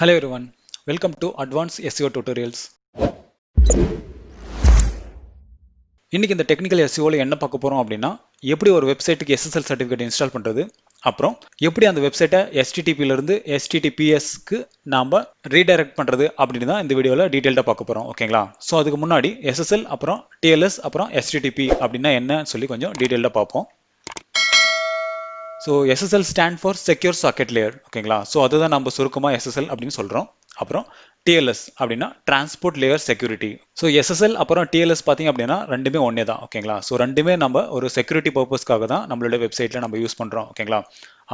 Hello everyone, welcome to Advanced SEO Tutorials. இன்னைக்கு இந்த technical SEOல என்ன பார்க்க போறோம் அப்படின்னா எப்படி ஒரு வெப்சைட்டுக்கு SSL சர்டிஃபிகேட் இன்ஸ்டால் பண்றது, அப்புறம் எப்படி அந்த வெப்சைட்டை HTTP ல இருந்து HTTPS க்கு நாம ரீடைரக்ட் பண்றது அப்படின்னு தான் இந்த வீடியோல டீடைல்டா பார்க்க போறோம். ஓகேங்களா? ஸோ அதுக்கு முன்னாடி SSL அப்புறம் TLS அப்புறம் HTTP அப்படின்னா என்னன்னு சொல்லி கொஞ்சம் டீடைல்டா பார்ப்போம். So SSL stand for secure socket layer. ஓகேங்களா? ஸோ அதுதான் நம்ம சுருக்கமாக SSL அப்படின்னு சொல்கிறோம். அப்புறம் TLS அப்படின்னா transport layer security. So SSL அப்புறம் TLS பார்த்தீங்க அப்படின்னா ரெண்டுமே ஒன்றே தான். ஓகேங்களா? ஸோ ரெண்டுமே நம்ம ஒரு செக்யூரிட்டி பர்பஸ்க்காக தான் நம்மளோட வெப்சைட்டில் நம்ம யூஸ் பண்ணுறோம். ஓகேங்களா?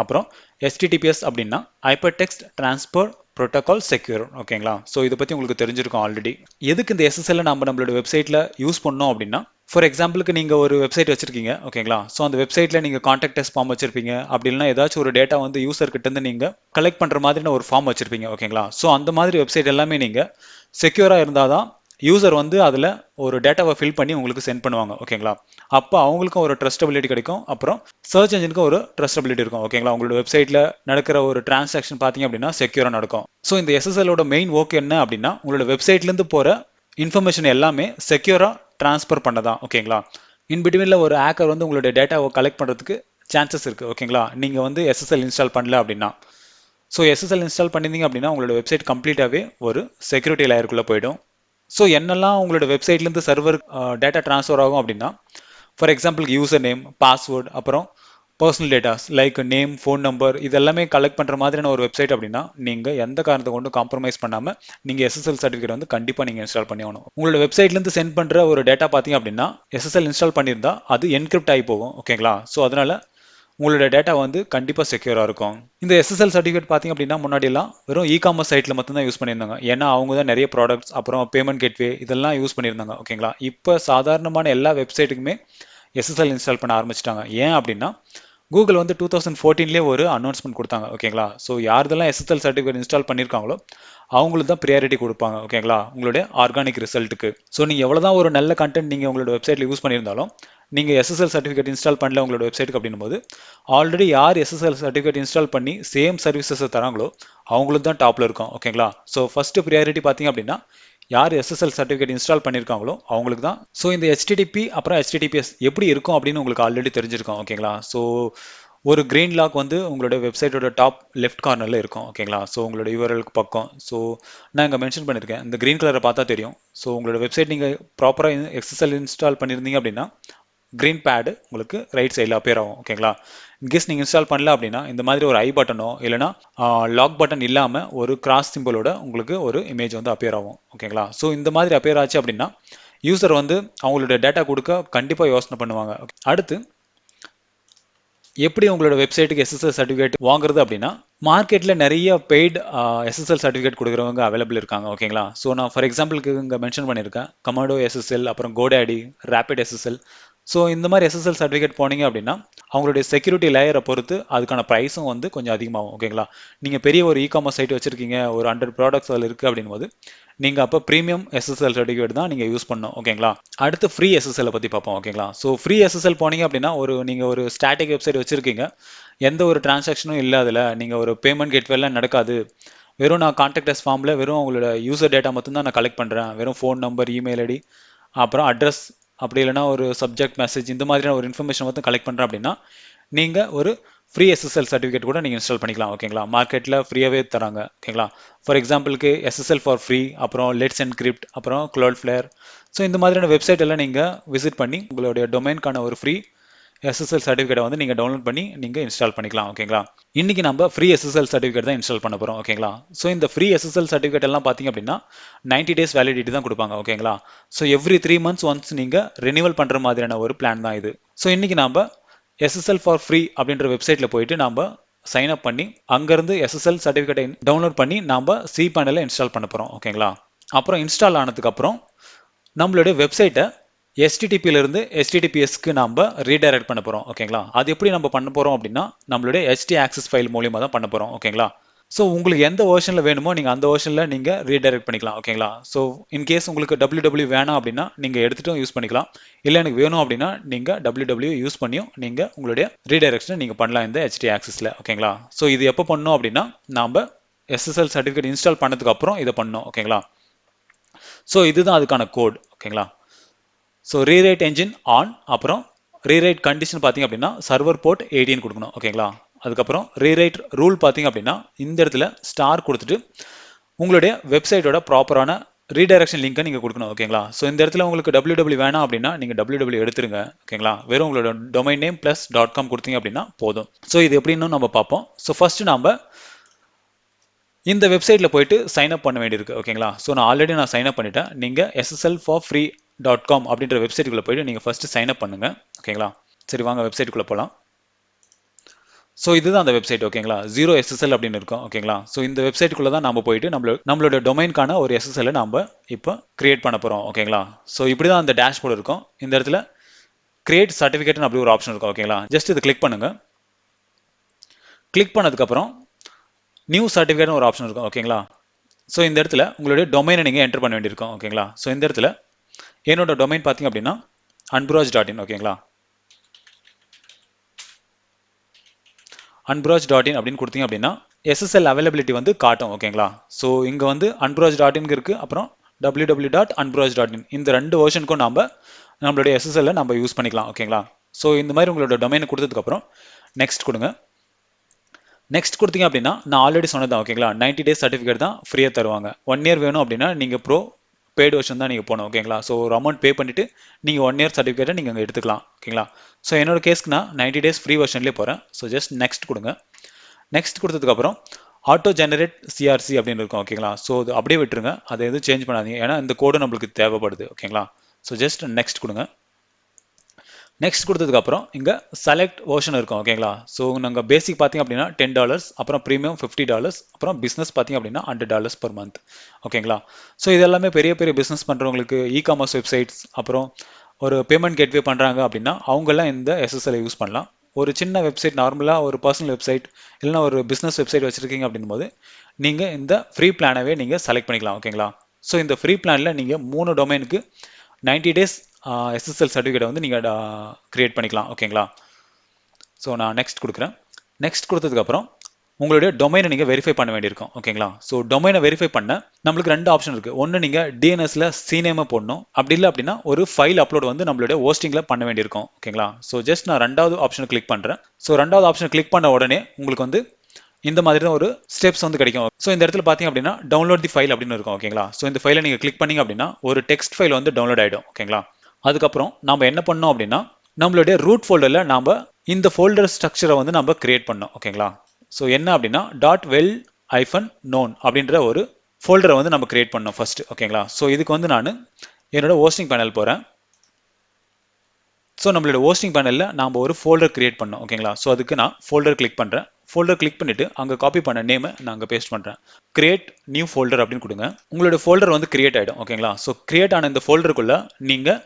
அப்புறம் HTTPS அப்படின்னா hyper text transport protocol secure. ஓகேங்களா? ஸோ இதை பற்றி உங்களுக்கு தெரிஞ்சிருக்கும் ஆல்ரெடி. எதுக்கு இந்த SSL நம்ம நம்மளோட வெப்சைட்டில் யூஸ் பண்ணோம் அப்படின்னா, ஃபார் எக்ஸாம்பிளுக்கு நீங்கள் ஒரு வெப்சைட் வச்சிருக்கீங்க. ஓகேங்களா? ஸோ அந்த வெப்சைட்டில் நீங்கள் கான்டாக்ட் டெஸ்ட் ஃபார்ம் வச்சிருப்பீங்க. அப்படி இல்லைனா ஏதாச்சும் ஒரு டேட்டா வந்து யூசர் கிட்ட இருந்து நீங்கள் கலெக்ட் பண்ணுற மாதிரி ஒரு ஃபார்ம் வச்சிருப்பீங்க. ஓகேங்களா? ஸோ அந்த மாதிரி வெப்சைட் எல்லாமே நீங்கள் செக்யூராக இருந்தால் தான் யூசர் வந்து அதில் ஒரு டேட்டாவை ஃபில் பண்ணி உங்களுக்கு சென்ட் பண்ணுவாங்க. ஓகேங்களா? அப்போ அவங்களுக்கும் ஒரு ட்ரஸ்டபிலிட்டி கிடைக்கும். அப்புறம் சர்ச் என்ஜினுக்கும் ஒரு ட்ரஸ்டபிலிட்டி இருக்கும். ஓகேங்களா? உங்களோட வெப்சைட்டில் நடக்கிற ஒரு டிரான்சாக்ஷன் பார்த்தீங்க அப்படின்னா செக்யூராக நடக்கும். ஸோ இந்த SSLோட மெயின் ஒர்க் என்ன அப்படின்னா, உங்களோட வெப்சைட்லேருந்து போகிற இன்ஃபர்மேஷன் எல்லாமே செக்யூராக ட்ரான்ஸ்ஃபர் பண்ணதான். ஓகேங்களா? இன்பிட்வீனில் ஒரு ஹேக்கர் வந்து உங்களுடைய டேட்டாவை கலெக்ட் பண்ணுறதுக்கு சான்சஸ் இருக்குது. ஓகேங்களா? நீங்கள் வந்து SSL இன்ஸ்டால் பண்ணல அப்படின்னா. ஸோ SSL இன்ஸ்டால் பண்ணியிருந்தீங்க அப்படின்னா உங்களோட வெப்சைட் கம்ப்ளீட்டாகவே ஒரு செக்யூரிட்டி லேயருக்குள்ளே போயிடும். ஸோ என்னெல்லாம் உங்களோட வெப்சைட்லேருந்து சர்வர் டேட்டா ட்ரான்ஸ்ஃபர் ஆகும் அப்படின்னா, for example user name, password, அப்புறம் personal datas like name, phone number இதெல்லாமே கலெக்ட் பண்ணுற மாதிரியான ஒரு வெப்சைட் அப்படின்னா நீங்கள் எந்த காரணத்தை கொண்டும் காம்ப்ரமைஸ் பண்ணாமல் நீங்கள் SSL சர்டிஃபிகேட் வந்து கண்டிப்பாக நீங்கள் இன்ஸ்டால் பண்ணி ஆகணும். உங்களோட வெப்சைட்லேருந்து சென்ட் பண்ணுற ஒரு டேட்டா பார்த்தீங்க அப்படின்னா SSL இன்ஸ்டால் பண்ணியிருந்தா அது என்கிரிப்ட் ஆகி போகும். ஓகேங்களா? ஸோ அதனால உங்களோட டேட்டா வந்து கண்டிப்பாக செக்யூராக இருக்கும். இந்த SSL சர்டிஃபிகேட் பார்த்தீங்க அப்படின்னா முன்னாடியெல்லாம் வெறும் இ-காமர்ஸ் சைட்டில் மட்டும்தான் யூஸ் பண்ணியிருந்தாங்க. ஏன்னா அவங்க தான் நிறைய ப்ராடக்ட்ஸ் அப்புறம் பேமெண்ட் கேட்வே இதெல்லாம் யூஸ் பண்ணியிருந்தாங்க. ஓகேங்களா? இப்போ சாதாரணமான எல்லா வெப்சைட்டுக்குமே SSL இன்ஸ்டால் பண்ண ஆரம்பிச்சிட்டாங்க. ஏன் அப்படின்னா கூகுள் வந்து 2014லேயே ஒரு அனௌன்ஸ்மெண்ட் கொடுத்தாங்க. ஓகேங்களா? ஸோ யாரெல்லாம் SSL சர்டிஃபிகேட் இன்ஸ்டால் பண்ணியிருக்காங்களோ அவங்களுக்கு தான் ப்ரியாரிட்டி கொடுப்பாங்க. ஓகேங்களா? உங்களுடைய ஆர்கானிக் ரிசல்ட்டுக்கு. ஸோ நீங்கள் எவ்வளோதான் ஒரு நல்ல கண்டென்ட் நீங்கள் உங்களோட வெப்சைட்டில் யூஸ் பண்ணியிருந்தாலும் நீங்கள் SSL சர்டிஃபிகேட் இன்ஸ்டால் பண்ணல உங்களோட வெப்சைட்டுக்கு அப்படின்னும் போது ஆல்ரெடி யார் SSL சர்டிஃபிகேட் இன்ஸ்டால் பண்ணி சேம் சர்வீசஸை தராங்களோ அவங்களுக்கு தான் டாப்பில் இருக்கும். ஓகேங்களா? ஸோ ஃபர்ஸ்ட் ப்ரியாரிட்டி பார்த்தீங்க அப்படின்னா யார் SSL சர்டிஃபிகேட் இன்ஸ்டால் பண்ணியிருக்காங்களோ அவங்களுக்கு தான். ஸோ இந்த HTTP அப்புறம் HTTPS எப்படி இருக்கும் அப்படின்னு உங்களுக்கு ஆல்ரெடி தெரிஞ்சிருக்கும். ஓகேங்களா? ஸோ ஒரு கிரீன் லாக் வந்து உங்களோட வெப்சைட்டோட டாப் லெஃப்ட் கார்னரில் இருக்கும். ஓகேங்களா? ஸோ உங்களோட URL-க்கு பக்கம். ஸோ நான் இங்கே மென்ஷன் பண்ணியிருக்கேன். இந்த கிரீன் கலரை பார்த்தா தெரியும். ஸோ உங்களோட வெப்சைட் நீங்கள் ப்ராப்பராக SSL இன்ஸ்டால் பண்ணியிருந்தீங்க அப்படின்னா கிரீன் பேடு உங்களுக்கு ரைட் சைடில் அப்பியர் ஆகும். ஓகேங்களா? இன்கேஸ் நீங்கள் இன்ஸ்டால் பண்ணல அப்படின்னா இந்த மாதிரி ஒரு ஐ பட்டனோ இல்லைனா லாக் பட்டன் இல்லாமல் ஒரு கிராஸ் சிம்பிளோட உங்களுக்கு ஒரு இமேஜ் வந்து அப்பியர் ஆகும். ஓகேங்களா? ஸோ இந்த மாதிரி அப்பியர் ஆச்சு அப்படின்னா யூசர் வந்து அவங்களோட டேட்டா கொடுக்க கண்டிப்பாக யோசனை பண்ணுவாங்க. அடுத்து எப்படி உங்களோட வெப்சைட்டுக்கு SSL சர்டிஃபிகேட் வாங்குறது அப்படின்னா, மார்க்கெட்ல நிறைய பெய்டு SSL சர்டிஃபிகேட் கொடுக்குறவங்க அவைலபிள் இருக்காங்க. ஓகேங்களா? ஸோ நான் ஃபார் எக்ஸாம்பிளுக்கு இங்கே மென்ஷன் பண்ணியிருக்கேன். கமாடோ SSL, அப்புறம் GoDaddy, ரேபிட் SSL. ஸோ இந்த மாதிரி SSL சர்டிஃபிகேட் போனீங்க அப்படின்னா அவங்களுடைய செக்யூரிட்டி லேயரை பொறுத்து அதுக்கான ப்ரைஸும் வந்து கொஞ்சம் அதிகமாகும். ஓகேங்களா? நீங்கள் பெரிய ஒரு இ-காமர்ஸ் சைட் வச்சிருக்கீங்க, ஒரு 100 ப்ராடக்ட்ஸ் அதில் இருக்குது அப்படின் போது நீங்கள் அப்போ ப்ரீமியம் SSL சர்டிஃபிகேட் தான் நீங்கள் யூஸ் பண்ணணும். ஓகேங்களா? அடுத்து ஃப்ரீ SSL பற்றி பார்ப்போம். ஓகேங்களா? ஸோ ஃப்ரீ SSL போனீங்க அப்படின்னா நீங்கள் ஒரு ஸ்டாட்டிக் வெப்சைட் வச்சிருக்கீங்க, எந்த ஒரு டிரான்சாக்ஷனும் இல்லை, அதில் நீங்கள் ஒரு பேமெண்ட் கேட்வேலாம் நடக்காது, வெறும் நான் கான்டாக்ட் அஸ் ஃபார்மில் வெறும் உங்களோட யூசர் டேட்டா மட்டும்தான் நான் கலெக்ட் பண்ணுறேன், வெறும் ஃபோன் நம்பர், இமெயில் ஐடி, அப்புறம் அட்ரஸ், அப்படி இல்லைனா ஒரு சப்ஜெக்ட் மெசேஜ் இந்த மாதிரியான ஒரு இன்ஃபர்மேஷன் மட்டும் கலெக்ட் பண்ணுறேன் அப்படின்னா நீங்கள் ஒரு ஃப்ரீ SSL சர்டிஃபிகேட் கூட நீங்கள் இன்ஸ்டால் பண்ணிக்கலாம். ஓகேங்களா? மார்க்கெட்டில் ஃப்ரீயாகவே தராங்க. ஓகேங்களா? ஃபார் எக்ஸாம்பிளுக்கு SSL ஃபார் ஃப்ரீ, அப்புறம் லெட்ஸ் என்கிரிப்ட், அப்புறம் Cloudflare. ஸோ இந்த மாதிரியான வெப்சைட் எல்லாம் நீங்கள் விசிட் பண்ணி உங்களுடைய டொமைனுக்கான ஒரு ஃப்ரீ SSL சர்டிஃபிகேட்டை வந்து நீங்கள் டவுன்லோட் பண்ணி நீங்கள் இன்ஸ்டால் பண்ணிக்கலாம். ஓகேங்களா? இன்னைக்கு நம்ம ஃப்ரீ SSL சர்டிஃபிகேட் தான் இன்ஸ்டால் பண்ண போகிறோம். ஓகேங்களா? ஸோ இந்த ஃப்ரீ SSL சர்டிஃபிகேட் எல்லாம் பார்த்தீங்க அப்படின்னா 90 டேஸ் வேலிடிட்டி தான் கொடுப்பாங்க. ஓகேங்களா? ஸோ எவ்ரி 3 months ஒன்ஸ் நீங்கள் ரினிவல் பண்ணுற மாதிரியான ஒரு பிளான் தான் இது. ஸோ இன்னைக்கு நம்ம SSL ஃபார் ஃப்ரீ அப்படின்ற வெப்சைட்டில் போயிட்டு நாம் சைன் அப் பண்ணி அங்கேருந்து SSL சர்டிஃபிகேட்டை டவுன்லோட் பண்ணி நாம் cPanel இன்ஸ்டால் பண்ண போகிறோம். ஓகேங்களா? அப்புறம் இன்ஸ்டால் ஆனதுக்கப்புறம் நம்மளுடைய வெப்சைட்டை HTTP-லேருந்து HTTPS-க்கு நம்ம ரீடைரக்ட் பண்ண போகிறோம். ஓகேங்களா? அது எப்படி நம்ம பண்ண போகிறோம் அப்படின்னா நம்மளுடைய htaccess ஃபைல் மூலியமாக தான் பண்ண போகிறோம். ஓகேங்களா? ஸோ உங்களுக்கு எந்த வெர்ஷனில் வேணுமோ நீங்கள் அந்த வெர்ஷனில் நீங்கள் ரீடைரக்ட் பண்ணிக்கலாம். ஓகேங்களா? ஸோ இன்கேஸ் உங்களுக்கு www வேணாம் அப்படின்னா நீங்கள் எடுத்துகிட்டும் யூஸ் பண்ணிக்கலாம். இல்லை எனக்கு வேணும் அப்படின்னா நீங்கள் www யூஸ் பண்ணியும் நீங்கள் உங்களுடைய ரீடைரக்ஷனை நீங்கள் பண்ணலாம் இந்த htaccess-ல. ஓகேங்களா? ஸோ இது எப்போ பண்ணணும் அப்படின்னா நாம் SSL சர்டிஃபிகேட் இன்ஸ்டால் பண்ணதுக்கு அப்புறம் இதை பண்ணணும் ஓகேங்களா. ஸோ இதுதான் அதுக்கான கோட் ஓகேங்களா. ஸோ ரீரைட் என்ஜின் ஆன், அப்புறம் ரீரைட் கண்டிஷன் பார்த்தீங்க அப்படின்னா சர்வர் போர்ட் 18 கொடுக்கணும் ஓகேங்களா. அதுக்கப்புறம் ரீரைட் ரூல் பார்த்தீங்க அப்படின்னா இந்த இடத்துல ஸ்டார் கொடுத்துட்டு உங்களுடைய வெப்சைட்டோட ப்ராப்பரான ரீடைரக்ஷன் லிங்கை நீங்கள் கொடுக்கணும் ஓகேங்களா. ஸோ இந்த இடத்துல உங்களுக்கு www வேணாம் அப்படின்னா நீங்கள் www எடுத்துருங்க ஓகேங்களா. வெறும் உங்களோட டொமைன் நேம் ப்ளஸ் .com கொடுத்தீங்க அப்படின்னா போதும். ஸோ இது எப்படின்னு நம்ம பார்ப்போம். ஸோ ஃபர்ஸ்ட் நம்ம இந்த வெப்சைட்டில் போயிட்டு சைன் அப் பண்ண வேண்டியிருக்கு ஓகேங்களா. ஸோ நான் ஆல்ரெடி சைன் அப் பண்ணிட்டேன். நீங்கள் SSLforfree.com அப்படின்ற வெப்சைட்டுக்குள்ளே போயிட்டு நீங்கள் ஃபர்ஸ்ட் சைன் அப் பண்ணுங்க ஓகேங்களா. சரி வாங்க வெப்சைட்டுக்குள்ளே போகலாம். ஸோ இதுதான் அந்த வெப்சைட் ஓகேங்களா. 0SSL அப்படின்னு இருக்கும் ஓகேங்களா. ஸோ இந்த வெப்சைட்டுக்குள்ளே தான் நம்ம போயிட்டு நம்மளோட டொமைனுக்கான ஒரு SSL நம்ம இப்போ கிரியேட் பண்ண போகிறோம் ஓகேங்களா. ஸோ இப்படி தான் அந்த டேஷ்போர்டு இருக்கும். இந்த இடத்துல கிரியேட் சர்டிஃபிகேட்னு அப்படி ஒரு ஆப்ஷன் இருக்கும் ஓகேங்களா. ஜஸ்ட் இது கிளிக் பண்ணுங்க. கிளிக் பண்ணதுக்கப்புறம் நியூ சர்டிஃபிகேட்னு ஒரு ஆப்ஷன் இருக்கும் ஓகேங்களா. ஸோ இந்த இடத்துல உங்களுடைய டொமைனை நீங்கள் என்டர் பண்ண வேண்டியிருக்கும் ஓகேங்களா. ஸோ இந்த இடத்துல என்னோட டொமைன் பார்த்தீங்க அப்படின்னா unbrowse.in ஓகேங்களா. unbrowse.in அப்படின்னு கொடுத்தீங்க அப்படின்னா SSL அவைலபிலிட்டி வந்து காட்டும் ஓகேங்களா. ஸோ இங்கே வந்து unbrowse.in இருக்கு, அப்புறம் www.unbrowse.in இந்த ரெண்டு வெர்ஷனுக்கும் நம்மளுடைய SSL நம்ம யூஸ் பண்ணிக்கலாம் ஓகேங்களா. ஸோ இந்த மாதிரி உங்களோட டொமைனை கொடுத்ததுக்கப்புறம் நெக்ஸ்ட் கொடுங்க. நெக்ஸ்ட் கொடுத்தீங்க அப்படின்னா நான் ஆல்ரெடி சொன்னதான் ஓகேங்களா. 90 days சர்டிஃபிகேட் தான் ஃப்ரீயாக தருவாங்க. 1 year வேணும் அப்படின்னா நீங்கள் பெய்டு வெர்ஷன் தான் நீங்கள் போகணும் ஓகேங்களா. ஸோ ஒரு அமௌண்ட் பே பண்ணிவிட்டு நீங்கள் 1 year சர்டிஃபிகேட்டை நீங்கள் அங்கே எடுத்துக்கலாம் ஓகேங்களா. ஸோ என்னோட கேஸ்க்கு நான் 90 days ஃப்ரீ வெர்ஷன்லேயே போகிறேன். ஸோ ஜஸ்ட் நெக்ஸ்ட் கொடுங்க. நெக்ஸ்ட் கொடுத்ததுக்கப்புறம் ஆட்டோ ஜெனரேட் CRC அப்படின்னு இருக்கும் ஓகேங்களா. ஸோ அது அப்படியே விட்டுருங்க, அதை எதுவும் சேஞ்ச் பண்ணாதீங்க, ஏன்னா இந்த கோடு நம்மளுக்கு தேவைப்படுது ஓகேங்களா. ஸோ ஜஸ்ட் நெக்ஸ்ட் கொடுங்க. நெக்ஸ்ட் கொடுத்ததுக்கப்புறம் இங்கே செலக்ட் வெர்ஷன் இருக்கும் ஓகேங்களா. ஸோ நாங்கள் பேசிக் பார்த்தீங்க அப்படின்னா $10, அப்புறம் ப்ரீமியம் $50, அப்புறம் பிஸ்னஸ் பார்த்தீங்க அப்படின்னா $100 per month ஓகேங்களா. ஸோ இது எல்லாமே பெரிய பெரிய பிஸ்னஸ் பண்ணுறவங்களுக்கு, இ-காமர்ஸ் வெப்சைட்ஸ், அப்புறம் ஒரு பேமெண்ட் கேட்வே பண்ணுறாங்க அப்படின்னா அவங்கெல்லாம் இந்த SSL யூஸ் பண்ணலாம். ஒரு சின்ன வெப்சைட், நார்மலாக ஒரு பர்சனல் வெப்சைட் இல்லைனா ஒரு பிஸ்னஸ் வெப்சைட் வச்சுருக்கீங்க அப்படின் போது நீங்கள் இந்த ஃப்ரீ பிளானவே நீங்கள் செலக்ட் பண்ணிக்கலாம் ஓகேங்களா. ஸோ இந்த ஃப்ரீ பிளானில் நீங்கள் 3 டொமைனுக்கு 90 days SSL சர்டிஃபிகேட்டை வந்து நீங்கள் கிரியேட் பண்ணிக்கலாம் ஓகேங்களா. ஸோ நான் நெக்ஸ்ட் கொடுக்குறேன். நெக்ஸ்ட் கொடுத்ததுக்கப்புறம் உங்களுடைய டொமைனை நீங்கள் வெரிஃபை பண்ண வேண்டியிருக்கும் ஓகேங்களா. ஸோ டொமைனை வெரிஃபை பண்ண நம்மளுக்கு 2 ஆப்ஷன் இருக்குது. ஒன்று நீங்கள் DNSல CNAME போடணும், அப்படி இல்லை அப்படின்னா ஒரு ஃபைல் அப்லோட் வந்து நம்மளுடைய ஹோஸ்டிங்கில் பண்ண வேண்டியிருக்கும் ஓகேங்களா. ஸோ ஜஸ்ட் நான் 2வது ஆப்ஷனை கிளிக் பண்ணுறேன். ஸோ 2வது ஆப்ஷனை கிளிக் பண்ண உடனே உங்களுக்கு வந்து இந்த மாதிரி தான் ஒரு ஸ்டெப்ஸ் வந்து கிடைக்கும். ஸோ இந்த இடத்துல பார்த்தீங்க அப்படின்னா டவுன்லோட் தி ஃபைல் அப்படின்னு இருக்கும் ஓகேங்களா. ஸோ இந்த ஃபைலை நீங்கள் கிளிக் பண்ணீங்க அப்படின்னா ஒரு டெக்ஸ்ட் ஃபைல் வந்து டவுன்லோட் ஆகிடும் ஓகேங்களா. அதுக்கப்புறம் நம்ம என்ன பண்ணோம் அப்படின்னா நம்மளுடைய ரூட் ஃபோல்டரில் நாம் இந்த ஃபோல்டர் ஸ்ட்ரக்சரை வந்து நம்ம கிரியேட் பண்ணோம் ஓகேங்களா. ஸோ என்ன அப்படின்னா .well-known அப்படின்ற ஒரு ஃபோல்டரை வந்து நம்ம கிரியேட் பண்ணோம் ஃபர்ஸ்ட் ஓகேங்களா. ஸோ இதுக்கு வந்து நான் என்னோட ஹோஸ்டிங் பேனல் போகிறேன். ஸோ நம்மளோட ஹோஸ்டிங் பேனலில் நாம் ஒரு ஃபோல்டர் கிரியேட் பண்ணோம் ஓகேங்களா. ஸோ அதுக்கு நான் ஃபோல்டர் கிளிக் பண்ணுறேன். ஃபோல்டர் கிளிக் பண்ணிவிட்டு அங்கே காப்பி பண்ண நேமை நான் அங்கே பேஸ்ட் பண்ணுறேன். கிரியேட் நியூ ஃபோல்டர் அப்படின்னு கொடுங்க. உங்களோட ஃபோல்டர் வந்து கிரியேட் ஆகிடும் ஓகேங்களா. ஸோ கிரியேட் ஆன இந்த ஃபோல்டருக்குள்ளே நீங்கள்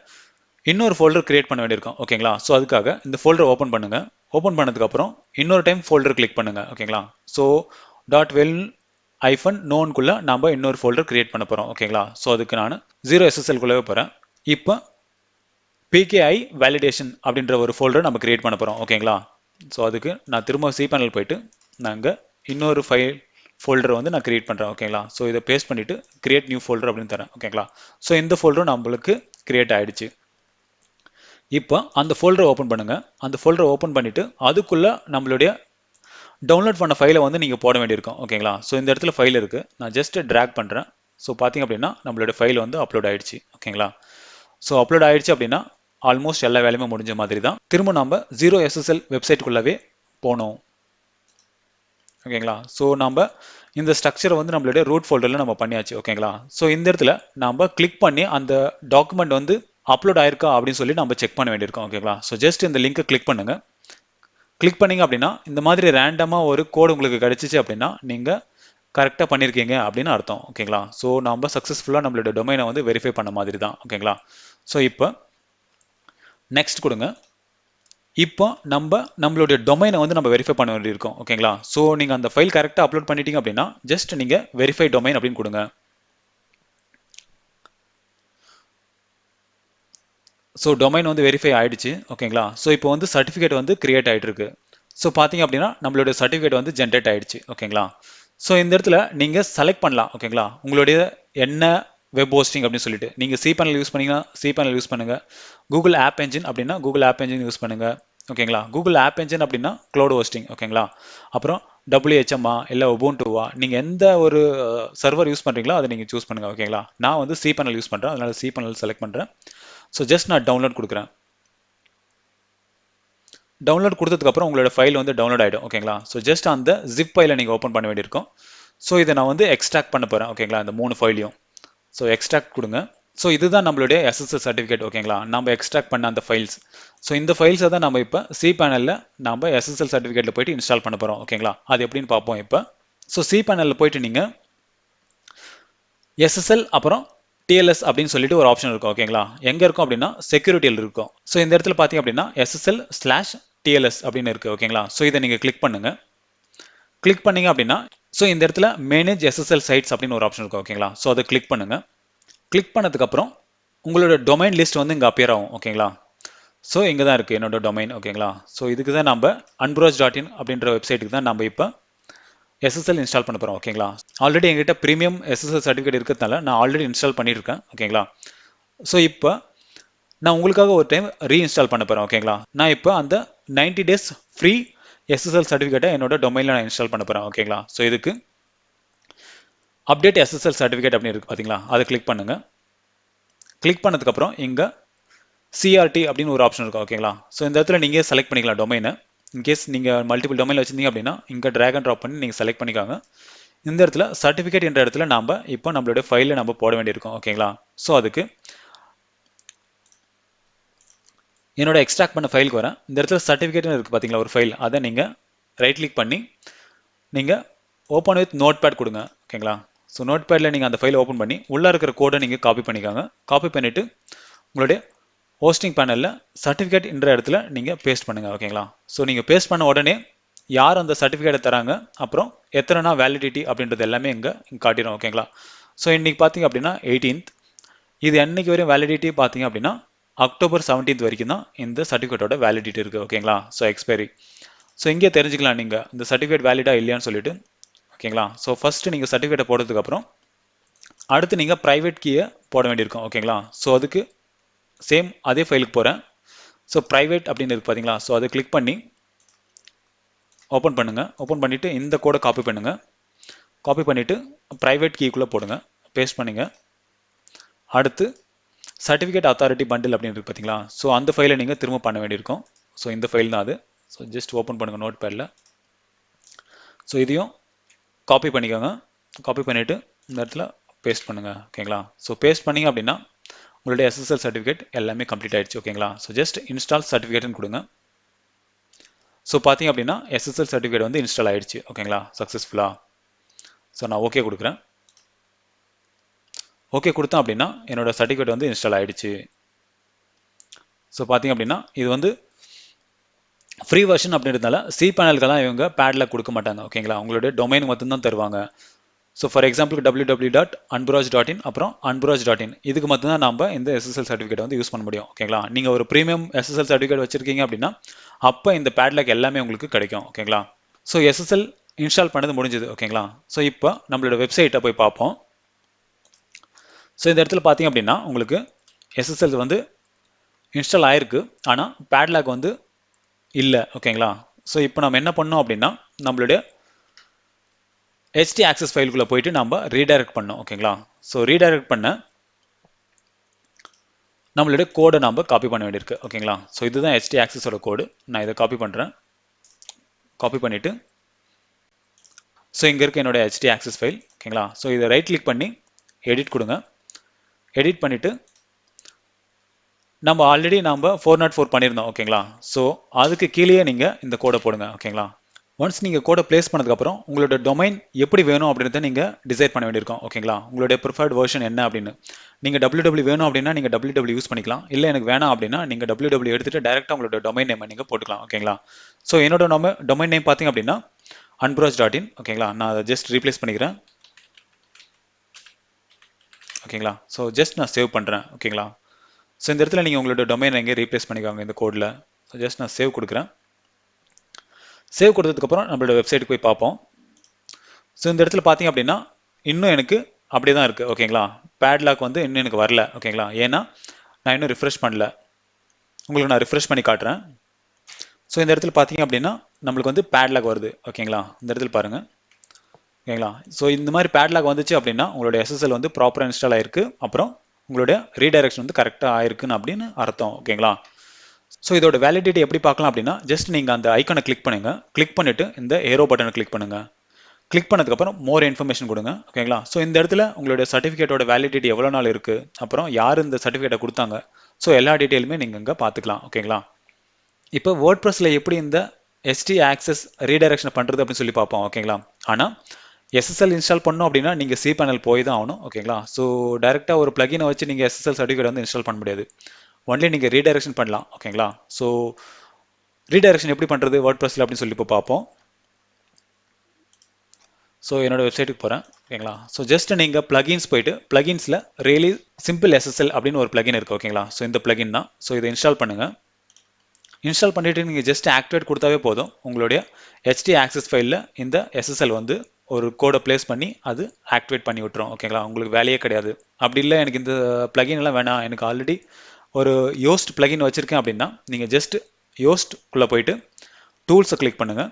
இன்னொரு ஃபோல்டர் கிரியேட் பண்ண வேண்டியிருக்கும் ஓகேங்களா. ஸோ அதுக்காக இந்த ஃபோல்டர் ஓப்பன் பண்ணுங்கள். ஓப்பன் பண்ணதுக்கப்புறம் இன்னொரு டைம் ஃபோல்டர் கிளிக் பண்ணுங்கள் ஓகேங்களா. ஸோ .well-known நம்ம இன்னொரு ஃபோல்டர் கிரியேட் பண்ண போகிறோம் ஓகேங்களா. ஸோ அதுக்கு நான் 0SSL போகிறேன். இப்போ PKI வேலிடேஷன் அப்படின்ற ஒரு ஃபோல்டர் நம்ம கிரியேட் பண்ண போகிறோம் ஓகேங்களா. ஸோ அதுக்கு நான் திரும்ப cPanel போயிட்டு நாங்கள் இன்னொரு ஃபோல்டர் வந்து நான் கிரியேட் பண்ணுறேன் ஓகேங்களா. ஸோ இதை பேஸ்ட் பண்ணிவிட்டு கிரியேட் நியூ ஃபோல்டர் அப்படின்னு தரேன் ஓகேங்களா. ஸோ இந்த ஃபோல்டரும் நம்மளுக்கு கிரியேட் ஆகிடுச்சு. இப்போ அந்த ஃபோல்டரை ஓப்பன் பண்ணுங்கள். அந்த ஃபோல்டரை ஓப்பன் பண்ணிவிட்டு அதுக்குள்ளே நம்மளுடைய டவுன்லோட் பண்ண ஃபைலை வந்து நீங்கள் போட வேண்டியிருக்கும் ஓகேங்களா. ஸோ இந்த இடத்துல ஃபைல் இருக்குது, நான் ஜஸ்ட் ட்ராக் பண்ணுறேன். ஸோ பார்த்தீங்க அப்படின்னா நம்மளுடைய ஃபைல் வந்து அப்லோட் ஆகிடுச்சு ஓகேங்களா. ஸோ அப்லோட் ஆகிடுச்சு அப்படின்னா ஆல்மோஸ்ட் எல்லா வேலையுமே முடிஞ்ச மாதிரி தான். திரும்ப நம்ம 0SSL வெப்சைட்டுக்குள்ளவே போனோம் ஓகேங்களா. ஸோ நம்ம இந்த ஸ்ட்ரக்சரை வந்து நம்மளுடைய ரூட் ஃபோல்டரில் நம்ம பண்ணியாச்சு ஓகேங்களா. ஸோ இந்த இடத்துல நம்ம கிளிக் பண்ணி அந்த டாக்குமெண்ட் வந்து அப்லோட் ஆயிருக்கா அப்படின்னு சொல்லி நம்ம செக் பண்ண வேண்டியிருக்கோம் ஓகேங்களா. ஸோ ஜஸ்ட் இந்த லிங்கை கிளிக் பண்ணுங்க. கிளிக் பண்ணீங்க அப்படின்னா இந்த மாதிரி ரேண்டமாக ஒரு கோடு உங்களுக்கு கிடைச்சிச்சு அப்படின்னா நீங்கள் கரெக்டாக பண்ணியிருக்கீங்க அப்படின்னு அர்த்தம் ஓகேங்களா. ஸோ நம்ம சக்ஸஸ்ஃபுல்லாக நம்மளோட டொமைனை வந்து வெரிஃபை பண்ண மாதிரி தான் ஓகேங்களா. ஸோ இப்போ நெக்ஸ்ட் கொடுங்க. இப்போ நம்மளுடைய டொமைனை வந்து நம்ம வெரிஃபை பண்ண வேண்டியிருக்கோம் ஓகேங்களா. ஸோ நீங்கள் அந்த ஃபைல் கரெக்டாக அப்லோட் பண்ணிட்டீங்க அப்படின்னா ஜஸ்ட் நீங்கள் வெரிஃபை டொமைன் அப்படின்னு கொடுங்க. ஸோ டொமைன் வந்து வெரிஃபை ஆயிடுச்சு ஓகேங்களா. ஸோ இப்போ வந்து சர்டிஃபிகேட் வந்து கிரியேட் ஆகிட்டு இருக்கு. ஸோ பார்த்தீங்க அப்படின்னா நம்மளுடைய சர்டிஃபிகேட் வந்து ஜென்ரேட் ஆயிடுச்சு ஓகேங்களா. ஸோ இந்த இடத்துல நீங்கள் செலக்ட் பண்ணலாம் ஓகேங்களா, உங்களுடைய என்ன வெப் ஹோஸ்டிங் அப்படின்னு சொல்லிட்டு. நீங்கள் cPanel யூஸ் பண்ணீங்கன்னா cPanel யூஸ் பண்ணுங்க, கூகுள் ஆப் என்ஜின் அப்படின்னா கூகுள் ஆப் என்ஜின் யூஸ் பண்ணுங்க ஓகேங்களா. கூகுள் ஆப் என்ஜின் அப்படின்னா க்ளவுட் ஹோஸ்டிங் ஓகேங்களா. அப்புறம் WHMஆ இல்லை உபுண்டுவா, நீங்கள் எந்த ஒரு சர்வர் யூஸ் பண்ணுறீங்களோ அதை நீங்கள் சூஸ் பண்ணுங்க ஓகேங்களா. நான் வந்து cPanel யூஸ் பண்ணுறேன், அதனால cPanel செலக்ட் பண்ணுறேன். ஸோ ஜஸ்ட் நான் டவுன்லோட் கொடுக்குறேன். டவுன்லோட் கொடுத்ததுக்கப்புறம் உங்களோட ஃபைல் வந்து டவுன்லோட் ஆகிடும் ஓகேங்களா. ஸோ ஜஸ்ட் அந்த ஜிப் ஃபைலை நீங்கள் ஓப்பன் பண்ண வேண்டியிருக்கும். ஸோ இதை நான் வந்து எக்ஸ்ட்ராக்ட் பண்ண போகிறேன் ஓகேங்களா, இந்த 3 ஃபைலையும். ஸோ எக்ஸ்ட்ராக்ட் கொடுங்க. ஸோ இதுதான் நம்மளுடைய SSL சர்டிஃபிகேட் ஓகேங்களா, நம்ம எக்ஸ்ட்ராக்ட் பண்ண அந்த ஃபைல்ஸ். ஸோ இந்த ஃபைல்ஸை தான் நம்ம இப்போ cPanelல நம்ம SSL சர்டிஃபிகேட்டில் போயிட்டு இன்ஸ்டால் பண்ண போகிறோம் ஓகேங்களா. அது எப்படின்னு பார்ப்போம் இப்போ. ஸோ cPanelல போயிட்டு நீங்கள் SSL அப்புறம் TLS அப்படின்னு சொல்லிட்டு ஒரு ஆப்ஷன் இருக்கும் ஓகேங்களா. எங்கே இருக்கும் அப்படின்னா செக்யூரிட்டியில் இருக்கும். ஸோ இந்த இடத்துல பார்த்தீங்க அப்படின்னா SSL/TLS அப்படின்னு இருக்கு ஓகேங்களா. ஸோ இதை நீங்கள் கிளிக் பண்ணுங்க. கிளிக் பண்ணீங்க அப்படின்னா ஸோ இந்த இடத்துல மேனேஜ் SSL சைட்ஸ் அப்படின்னு ஒரு ஆப்ஷன் இருக்கும் ஓகேங்களா. ஸோ அதை கிளிக் பண்ணுங்க. கிளிக் பண்ணதுக்கப்புறம் உங்களோட டொமைன் லிஸ்ட் வந்து இங்கே அப்பியர் ஆகும் ஓகேங்களா. ஸோ இங்கே தான் இருக்குது என்னோட டொமைன் ஓகேங்களா. ஸோ இதுக்கு தான் நம்ம unbrowse.in அப்படின்ற வெப்சைட்டுக்கு தான் நம்ம இப்போ SSL இன்ஸ்டால் பண்ண போகிறோம் ஓகேங்களா. ஆல்ரெடி எங்கிட்ட ப்ரீமியம் SSL சர்டிஃபிகேட் இருக்கிறதுனால நான் ஆல்ரெடி இன்ஸ்டால் பண்ணியிருக்கேன் ஓகேங்களா. ஸோ இப்போ நான் உங்களுக்காக ஒரு டைம் ரீஇன்ஸ்டால் பண்ண போகிறேன் ஓகேங்களா. நான் இப்போ அந்த 90 days ஃப்ரீ SSL சர்டிஃபிகேட்டை என்னோட டொமைனில் நான் இன்ஸ்டால் பண்ண போகிறேன் ஓகேங்களா. ஸோ இதுக்கு அப்டேட் SSL சர்டிஃபிகேட் அப்படின்னு இருக்குது பார்த்தீங்களா, அதை கிளிக் பண்ணுங்க. கிளிக் பண்ணதுக்கப்புறம் இங்கே CRT அப்படின்னு ஒரு ஆப்ஷன் இருக்கும் ஓகேங்களா. ஸோ இந்த இடத்துல நீங்கள் செலக்ட் பண்ணிக்கலாம் டொமைனை. இன்கேஸ் நீங்கள் மல்டிபிள் டொமைனில் வச்சிருந்தீங்க அப்படின்னா இங்கே ட்ராக் அண்ட் ட்ராப் பண்ணி நீங்கள் செலக்ட் பண்ணிக்காங்க. இந்த இடத்துல சர்டிஃபிகேட் என்ற இடத்துல நம்ம இப்போ நம்மளுடைய ஃபைலை நம்ம போட வேண்டியிருக்கும் ஓகேங்களா. ஸோ அதுக்கு என்னோட எக்ஸ்ட்ராக்ட் பண்ண ஃபைலுக்கு வரேன். இந்த இடத்துல சர்டிஃபிகேட்னு இருக்குது பார்த்தீங்களா ஒரு ஃபைல், அதை நீங்கள் ரைட் கிளிக் பண்ணி நீங்கள் ஓப்பன் வித் நோட்பேட் கொடுங்க ஓகேங்களா. ஸோ நோட்பேடில் நீங்கள் அந்த ஃபைலை ஓப்பன் பண்ணி உள்ளே இருக்கிற கோடை நீங்கள் காப்பி பண்ணிக்காங்க. காப்பி பண்ணிவிட்டு உங்களுடைய ஹோஸ்டிங் பேனலில் சர்டிஃபிகேட் என்ற இடத்துல நீங்கள் பேஸ்ட் பண்ணுங்கள் ஓகேங்களா. ஸோ நீங்கள் பேஸ்ட் பண்ண உடனே யார் அந்த சர்டிஃபிகேட்டை தராங்க, அப்புறம் எத்தனை நாள் வேலிடிட்டி அப்படின்றது எல்லாமே இங்கே காட்டிடும் ஓகேங்களா. ஸோ இன்றைக்கி பார்த்தீங்க அப்படின்னா 18th, இது என்னைக்கு வரையும் வேலிடிட்டி பார்த்தீங்க அப்படின்னா October 17th வரைக்கும் தான் இந்த சர்டிஃபிகேட்டோட வேலிடிட்டி இருக்குது ஓகேங்களா. So expiry. ஸோ இங்கே தெரிஞ்சுக்கலாம் நீங்கள் இந்த சர்டிஃபிகேட் வேலிடா இல்லையான்னு சொல்லிட்டு ஓகேங்களா. ஸோ ஃபஸ்ட்டு நீங்கள் சர்டிஃபிகேட்டை போடுறதுக்கப்புறம் அடுத்து நீங்கள் ப்ரைவேட் கீயை போட வேண்டியிருக்கும் ஓகேங்களா. ஸோ அதுக்கு சேம் அதே ஃபைலுக்கு போகிறேன். ஸோ ப்ரைவேட் அப்படின்னு இருக்குது பார்த்தீங்களா. ஸோ அதை கிளிக் பண்ணி ஓப்பன் பண்ணுங்கள். ஓப்பன் பண்ணிவிட்டு இந்த கோடை காப்பி பண்ணுங்கள். காப்பி பண்ணிவிட்டு ப்ரைவேட் கீக்குள்ளே போடுங்க, பேஸ்ட் பண்ணுங்க. அடுத்து சர்டிஃபிகேட் அத்தாரிட்டி பண்டில் அப்படின்னு இருக்குது பார்த்தீங்களா. ஸோ அந்த ஃபைலை நீங்கள் திரும்ப பண்ண வேண்டியிருக்கும். ஸோ இந்த ஃபைல் தான் அது. ஸோ ஜஸ்ட் ஓப்பன் பண்ணுங்கள் நோட் பேடில். ஸோ இதையும் காப்பி பண்ணிக்கோங்க. காப்பி பண்ணிவிட்டு இந்த இடத்துல பேஸ்ட் பண்ணுங்கள் ஓகேங்களா. ஸோ பேஸ்ட் பண்ணிங்க அப்படின்னா உங்களுடைய SSL சர்டிஃபிகேட் எல்லாமே கம்ப்ளீட் ஆயிடுச்சு ஓகேங்களா. ஸோ ஜஸ்ட் இன்ஸ்டால் சர்டிஃபிகேட்னு கொடுங்க. ஸோ பார்த்தீங்க அப்படின்னா SSL சர்டிஃபிகேட் வந்து இன்ஸ்டால் ஆயிடுச்சு ஓகேங்களா சக்ஸஸ்ஃபுல்லாக. ஸோ நான் ஓகே கொடுக்குறேன். ஓகே கொடுத்தேன் அப்படின்னா என்னோட சர்டிஃபிகேட் வந்து இன்ஸ்டால் ஆயிடுச்சு. ஸோ பார்த்தீங்க அப்படின்னா இது வந்து ஃப்ரீ வெர்ஷன் அப்படின்றதுனால cPanelக்கெல்லாம் இவங்க பேடில் கொடுக்க மாட்டாங்க ஓகேங்களா. உங்களுடைய டொமைன் மட்டும்தான் தருவாங்க. ஸோ ஃபார் எக்ஸாம்பிள் www.unbrowse.in அப்புறம் unbrowse.in இதுக்கு மட்டும்தான் நம்ம இந்த SSL சர்டிஃபிகேட் வந்து யூஸ் பண்ண முடியும் ஓகேங்களா. நீங்கள் ஒரு ப்ரீமியம் SSL சர்டிஃபிகேட் வச்சிருக்கீங்க அப்படின்னா அப்போ இந்த பேட்லாக் எல்லாமே உங்களுக்கு கிடைக்கும் ஓகேங்களா. ஸோ SSL இன்ஸ்டால் பண்ணது முடிஞ்சது ஓகேங்களா. ஸோ இப்போ நம்மளோட வெப்சைட்டை போய் பார்ப்போம். ஸோ இந்த இடத்துல பார்த்தீங்க அப்படின்னா உங்களுக்கு SSL வந்து இன்ஸ்டால் ஆயிருக்கு, ஆனால் பேட்லாக் வந்து இல்லை ஓகேங்களா. ஸோ இப்போ நம்ம என்ன பண்ணோம் அப்படின்னா நம்மளுடைய htaccess ஃபைலுக்குள்ளே போயிட்டு நம்ம ரீடைரக்ட் பண்ணோம் ஓகேங்களா. ஸோ ரீடைரக்ட் பண்ண நம்மளுடைய கோடை நம்ம காப்பி பண்ண வேண்டியிருக்கு ஓகேங்களா. ஸோ இதுதான் htaccess-ஓட கோடு. நான் இதை காப்பி பண்ணுறேன். காப்பி பண்ணிவிட்டு ஸோ இங்கே இருக்க என்னோட htaccess ஃபைல் ஓகேங்களா. ஸோ இதை ரைட் கிளிக் பண்ணி எடிட் கொடுங்க. எடிட் பண்ணிவிட்டு நம்ம ஆல்ரெடி நம்ம 404 பண்ணியிருந்தோம் ஓகேங்களா. ஸோ அதுக்கு கீழேயே நீங்கள் இந்த கோடை போடுங்க ஓகேங்களா. ஒன்ஸ் நீங்கள் கோடை பிளேஸ் பண்ணதுக்கப்புறம் உங்களோட டொமைன் எப்படி வேணும் அப்படின்றத நீங்கள் டிசைட் பண்ண வேண்டியிருக்கும் ஓகேங்களா. உங்களுடைய ப்ரிஃபர்ட் வெர்ஷன் என்ன அப்படின்னு. நீங்கள் www வேணும் அப்படின்னா நீங்கள் www யூஸ் பண்ணிக்கலாம். இல்லை எனக்கு வேணாம் அப்படின்னா நீங்கள் www எடுத்துகிட்டு டேரெக்டாக உங்களோட டொமைன் நேமை நீங்கள் போட்டுக்கலாம் ஓகேங்களா. ஸோ என்னோட டொமைன் நேம் பார்த்தீங்க அப்படின்னா unbrowse.in ஓகேங்களா. நான் அதை ஜஸ்ட் ரீப்ளேஸ் பண்ணிக்கிறேன் ஓகேங்களா. ஸோ ஜஸ்ட் நான் சேவ் பண்ணுறேன் ஓகேங்களா. ஸோ இந்த இடத்துல நீங்கள் உங்களோட டொமைன் எங்கே ரீப்ளேஸ் பண்ணிக்காங்க இந்த கோடில். ஸோ ஜஸ்ட் நான் சேவ் கொடுக்குறேன். சேவ் கொடுத்ததுக்கப்புறம் நம்மளோட வெப்சைட்டுக்கு போய் பார்ப்போம். ஸோ இந்த இடத்துல பார்த்தீங்க அப்படின்னா இன்னும் எனக்கு அப்படியே தான் இருக்குது ஓகேங்களா. பேட்லாக் வந்து இன்னும் எனக்கு வரல ஓகேங்களா. ஏன்னா நான் இன்னும் ரிஃப்ரெஷ் பண்ணல. உங்களுக்கு நான் ரிஃப்ரெஷ் பண்ணி காட்டுறேன். ஸோ இந்த இடத்துல பார்த்தீங்க அப்படின்னா நம்மளுக்கு வந்து பேட்லாக் வருது ஓகேங்களா. இந்த இடத்துல பாருங்கள் ஓகேங்களா. ஸோ இந்த மாதிரி பேட்லாக் வந்துச்சு அப்படின்னா உங்களுடைய எஸ்எஸ்எல் வந்து ப்ராப்பராக இன்ஸ்டால் ஆயிருக்கு, அப்புறம் உங்களுடைய ரீடைரக்ஷன் வந்து கரெக்டாக ஆயிருக்குன்னு அப்படின்னு அர்த்தம் ஓகேங்களா. ஸோ இதோட வேலிடிட்டி எப்படி பார்க்கலாம் அப்படின்னா ஜஸ்ட் நீங்கள் அந்த ஐக்கனை கிளிக் பண்ணுங்க. கிளிக் பண்ணிட்டு இந்த ஏரோ பட்டனை கிளிக் பண்ணுங்க. கிளிக் பண்ணதுக்கப்புறம் மோர் இன்ஃபர்மேஷன் கொடுங்க ஓகேங்களா. ஸோ இந்த இடத்துல உங்களுடைய சர்டிஃபிகேட்டோட வேலிடிட்டி எவ்வளோ நாள் இருக்குது, அப்புறம் யார் இந்த சர்டிஃபிகேட்டை கொடுத்தாங்க, ஸோ எல்லா டீட்டெயிலுமே நீங்கள் இங்கே பார்த்துக்கலாம் ஓகேங்களா. இப்போ வேர்ட்பிரஸில் எப்படி இந்த எஸ்டி ஆக்சஸ் ரீடைரக்ஷன் பண்ணுறது அப்படின்னு சொல்லி பார்ப்போம் ஓகேங்களா. ஆனால் எஸ்எஸ்எல் இன்ஸ்டால் பண்ணோம் அப்படின்னா நீங்கள் சி பேனல் போய் தான் ஆகணும் ஓகேங்களா. ஸோ டேரெக்டாக ஒரு பிளகினை வச்சு நீங்கள் எஸ்எஸ்எல் சர்டிஃபிகேட் வந்து இன்ஸ்டால் பண்ண முடியாது. ஒன்லி நீங்கள் ரீடைரக்ஷன் பண்ணலாம் ஓகேங்களா. ஸோ ரீடைரக்ஷன் எப்படி பண்ணுறது வேர்ட்பிரஸில் அப்படின்னு சொல்லி இப்போ பார்ப்போம். ஸோ என்னோட வெப்சைட்டுக்கு போகிறேன் ஓகேங்களா. ஸோ ஜஸ்ட் நீங்கள் பிளகின்ஸ் போயிட்டு பிளகின்ஸில் ரியலி சிம்பிள் எஸ்எஸ்எல் அப்படின்னு ஒரு பிளகின் இருக்குது ஓகேங்களா. ஸோ இந்த பிளகின் தான். ஸோ இதை இன்ஸ்டால் பண்ணுங்கள். இன்ஸ்டால் பண்ணிவிட்டு நீங்கள் ஜஸ்ட் ஆக்டிவேட் கொடுத்தாவே போதும். உங்களுடைய ஹெச்டி ஆக்சஸ் ஃபைலில் இந்த எஸ்எஸ்எல் வந்து ஒரு கோடை ப்ளேஸ் பண்ணி அது ஆக்டிவேட் பண்ணி விட்டுரும் ஓகேங்களா. உங்களுக்கு வேலையே கிடையாது. அப்படி இல்லை எனக்கு இந்த பிளகின் எல்லாம் வேணாம், எனக்கு ஆல்ரெடி ஒரு யோஸ்ட் பிளகின் வச்சுருக்கேன் அப்படின்னா நீங்கள் ஜஸ்ட் யோஸ்ட்குள்ளே போயிட்டு டூல்ஸை கிளிக் பண்ணுங்கள்.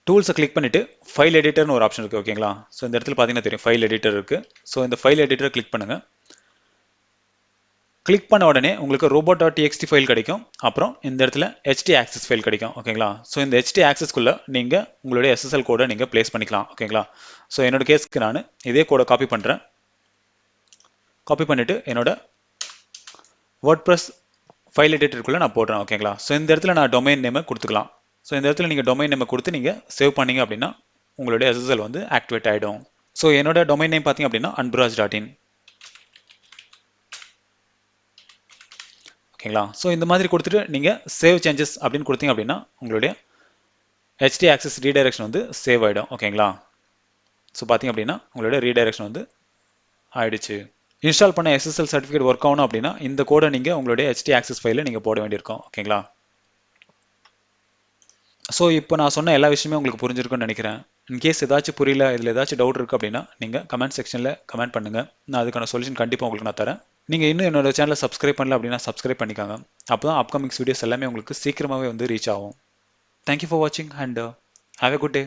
டூல்ஸை கிளிக் பண்ணிவிட்டு ஃபைல் எடிட்டர்னு ஒரு ஆப்ஷன் இருக்குது ஓகேங்களா. ஸோ இந்த இடத்துல பார்த்தீங்கன்னா தெரியும் ஃபைல் எடிட்டர் இருக்குது. ஸோ இந்த ஃபைல் எடிட்டரை கிளிக் பண்ணுங்கள். கிளிக் பண்ண உடனே உங்களுக்கு robot.txt ஃபைல் கிடைக்கும், அப்புறம் இந்த இடத்துல ஹெச்டி ஆக்சஸ் ஃபைல் கிடைக்கும் ஓகேங்களா. ஸோ இந்த ஹெச்டி ஆக்சஸ்க்குள்ளே நீங்கள் உங்களுடைய எஸ்எஸ்எல் கோடை நீங்கள் ப்ளேஸ் பண்ணிக்கலாம் ஓகேங்களா. ஸோ என்னோட கேஸ்க்கு நான் இதே கோடை காப்பி பண்ணுறேன். காப்பி பண்ணிவிட்டு என்னோட வேர்ட்பிரஸ் ஃபைல் எடிட்டருக்குள்ளே நான் போடுறேன் ஓகேங்களா. ஸோ இந்த இடத்துல நான் டொமைன் நேமை கொடுத்துக்கலாம். ஸோ இந்த இடத்துல நீங்கள் டொமைன் நேமை கொடுத்து நீங்கள் சேவ் பண்ணீங்க அப்படின்னா உங்களுடைய எஸ்எஸ்எல் வந்து ஆக்டிவேட் ஆகிடும். ஸோ என்னோட டொமைன் நேம் பார்த்தீங்க அப்படின்னா anburaj.in ஓகேங்களா. ஸோ இந்த மாதிரி கொடுத்துட்டு நீங்கள் சேவ் சேஞ்சஸ் அப்படின்னு கொடுத்தீங்க அப்படின்னா உங்களுடைய ஹெச்டி ஆக்சஸ் ரீடைரக்ஷன் வந்து சேவ் ஆகிடும் ஓகேங்களா. ஸோ பார்த்தீங்க அப்படின்னா உங்களுடைய ரீடைரக்ஷன் வந்து ஆயிடுச்சு. இன்ஸ்டால் பண்ண எஸ்எஸ்எல் சர்டிஃபிகேட் ஒர்க் ஆகணும் அப்படின்னா இந்த கோடை நீங்கள் உங்களுடைய ஹெச்டி ஆக்சஸ் ஃபைலில் நீங்கள் போட வேண்டியிருக்கும் ஓகேங்களா. ஸோ இப்போ நான் சொன்ன எல்லா விஷயமே உங்களுக்கு புரிஞ்சிருக்குன்னு நினைக்கிறேன். இன்கேஸ் ஏதாச்சும் புரியல, இதில் ஏதாச்சும் டவுட் இருக்குது அப்படின்னா நீங்கள் கமெண்ட் செக்ஷனில் கமெண்ட் பண்ணுங்கள். நான் அதுக்கான சொல்யூஷன் கண்டிப்பாக உங்களுக்கு நான் தரேன். நீங்கள் இன்னும் என்னோட சேனலை சப்ஸ்கிரைப் பண்ணல அப்படின்னா சப்ஸ்கிரைப் பண்ணிக்காங்க. அப்போ தான் அப்கமிங்ஸ் வீடியோஸ் எல்லாமே உங்களுக்கு சீக்கிரமாகவே வந்து ரீச் ஆகும். தேங்க்யூ ஃபார் வாட்சிங் and have a good day.